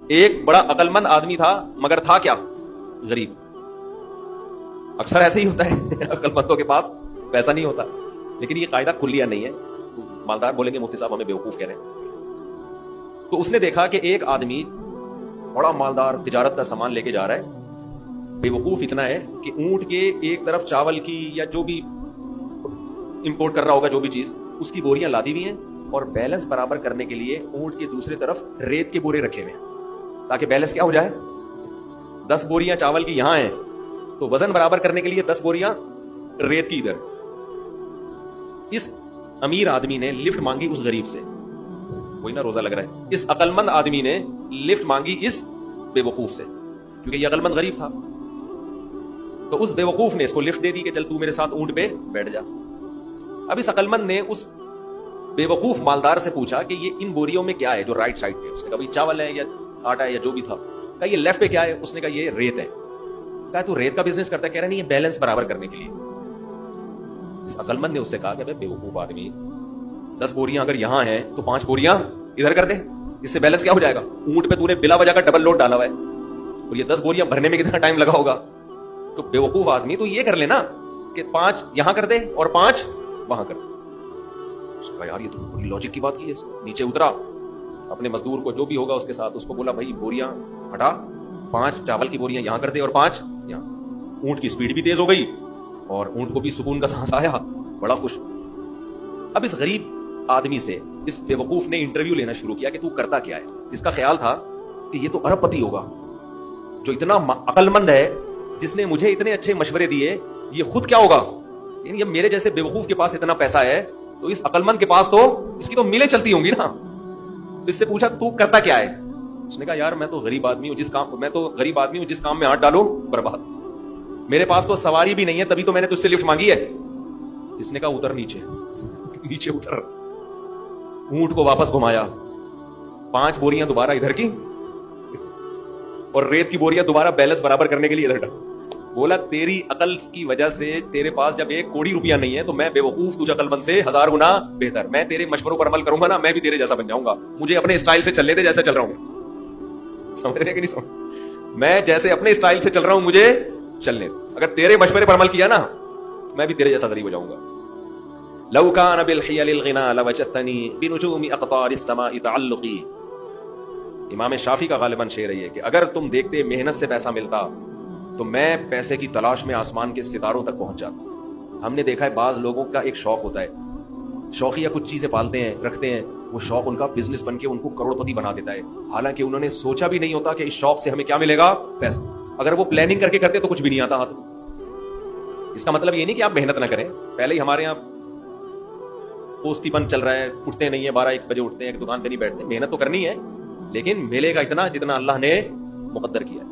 ایک بڑا عقل مند آدمی تھا مگر تھا کیا؟ غریب. اکثر ایسے ہی ہوتا ہے عقل مندوں کے پاس پیسہ نہیں ہوتا. لیکن یہ قاعدہ کلیہ نہیں ہے. مالدار بولیں گے مفتی صاحب ہمیں بیوقوف کہہ رہے ہیں. تو اس نے دیکھا کہ ایک آدمی بڑا مالدار تجارت کا سامان لے کے جا رہا ہے. بیوقوف اتنا ہے کہ اونٹ کے ایک طرف چاول کی یا جو بھی امپورٹ کر رہا ہوگا جو بھی چیز اس کی بوریاں لادی ہوئی ہیں اور بیلنس برابر کرنے کے لیے اونٹ کے دوسری طرف ریت کے بورے رکھے ہوئے ہیں تاکہ بیلنس کیا ہو جائے. 10 بوریاں چاول کی یہاں ہیں تو وزن برابر کرنے کے لیے 10 بوریاں ریت کی ادھر. اس امیر آدمی نے لفٹ مانگی اس غریب سے. وہی نا روزہ لگ رہا ہے. اس عقل مند آدمی نے لفٹ مانگی اس بے وقوف سے کیونکہ یہ عقل مند غریب تھا. تو اس بے وقوف نے اس کو لفٹ دے دی کہ چل تو میرے ساتھ اونٹ پہ بیٹھ جا. اب اس عقل مند نے اس بے وقوف مالدار سے پوچھا کہ یہ ان بوریوں میں کیا ہے جو رائٹ سائڈ پہ. اس نے کہا بھائی چاول ہے یا آٹا ہے یا جو بھی تھا. کہا یہ لیفٹ پہ کیا ہے؟ اس نے کہا یہ ریت ہے. کہا تو ریت کا بزنس کرتا ہے؟ کہہ رہا نہیں یہ بیلنس برابر کرنے کے لیے. اس عقل مند نے اس سے کہا کہ بے وقوف آدمی 10 بوریاں اگر یہاں ہیں تو 5 بوریاں ادھر کر دے. اس سے بیلنس کیا ہو جائے گا؟ اونٹ پہ تو نے بلا وجہ کا ڈبل لوڈ ڈالا ہوا ہے اور یہ 10 بوریاں بھرنے میں کتنا ٹائم لگا ہوگا. تو بے وقوف آدمی تو یہ کر لینا کہ 5 یہاں کر دے اور 5 وہاں کر دے. اس کا یار یہ تو بڑی لاجک کی بات کی. نیچے اترا اپنے مزدور کو جو بھی ہوگا اس کے ساتھ اس کو بولا بھائی بوریاں ہٹا 5 چاول کی بوریاں یہاں کر دے اور 5 یہاں. اونٹ کی سپیڈ بھی تیز ہو گئی اور اونٹ کو بھی سکون کا سانس آیا, بڑا خوش. اب اس غریب آدمی سے اس بے وقوف نے انٹرویو لینا شروع کیا کہ تو کرتا کیا ہے. اس کا خیال تھا کہ یہ تو ارب پتی ہوگا جو اتنا عقل مند ہے جس نے مجھے اتنے اچھے مشورے دیے. یہ خود کیا ہوگا؟ یعنی اب میرے جیسے بے وقوف کے پاس اتنا پیسہ ہے تو اس عقل مند کے پاس تو اس کی تو میلیں چلتی ہوں گی نا. اس سے پوچھا تو کرتا کیا ہے؟ اس نے کہا یار میں تو غریب آدمی ہوں جس کام میں ہاتھ ڈالو برباد. میرے پاس تو سواری بھی نہیں ہے تبھی تو میں نے تجھ سے لفٹ مانگی ہے. اس نے کہا اتر نیچے اتر. اونٹ کو واپس گھمایا 5 بوریاں دوبارہ ادھر کی اور ریت کی بوریاں دوبارہ بیلنس برابر کرنے کے لیے ادھر ڈال. بولا تیری عقل کی وجہ سے تیرے پاس جب 1 کوڑی روپیہ نہیں ہے تو میں بے وقوف تجھ عقل مند سے 1000 گنا بہتر. میں تیرے مشوروں پر عمل کروں گا نا میں بھی تیرے جیسا بن جاؤں گا. مجھے اپنے اسٹائل سے چلنے دے جیسا چل رہا ہوں. سمجھ رہے کہ نہیں سمجھ؟ میں جیسے اپنے اسٹائل سے چل رہا ہوں مجھے چلنے دے. اگر تیرے مشورے پر عمل کیا نا میں بھی تیرے جیسا غریب ہو جاؤں گا. لو كان بالحيل الغنى لوجدتني بنجوم اقطار السماء تعلقي. امام شافعی کا غالباً شعر ہے کہ اگر تم دیکھتے محنت سے پیسہ ملتا تو میں پیسے کی تلاش میں آسمان کے ستاروں تک پہنچ جاتا. ہم نے دیکھا ہے بعض لوگوں کا ایک شوق ہوتا ہے, شوقیہ کچھ چیزیں پالتے ہیں رکھتے ہیں, وہ شوق ان کا بزنس بن کے ان کو کروڑ پتی بنا دیتا ہے. حالانکہ انہوں نے سوچا بھی نہیں ہوتا کہ اس شوق سے ہمیں کیا ملے گا؟ پیسہ. اگر وہ پلاننگ کر کے کرتے تو کچھ بھی نہیں آتا ہاتھ. اس کا مطلب یہ نہیں کہ آپ محنت نہ کریں. پہلے ہی ہمارے یہاں پوستی پن چل رہا ہے, اٹھتے نہیں ہے 12-1 بجے اٹھتے ہیں, ایک دکان پہ نہیں بیٹھتے. محنت تو کرنی ہے لیکن ملے گا اتنا جتنا اللہ نے مقدر کیا ہے.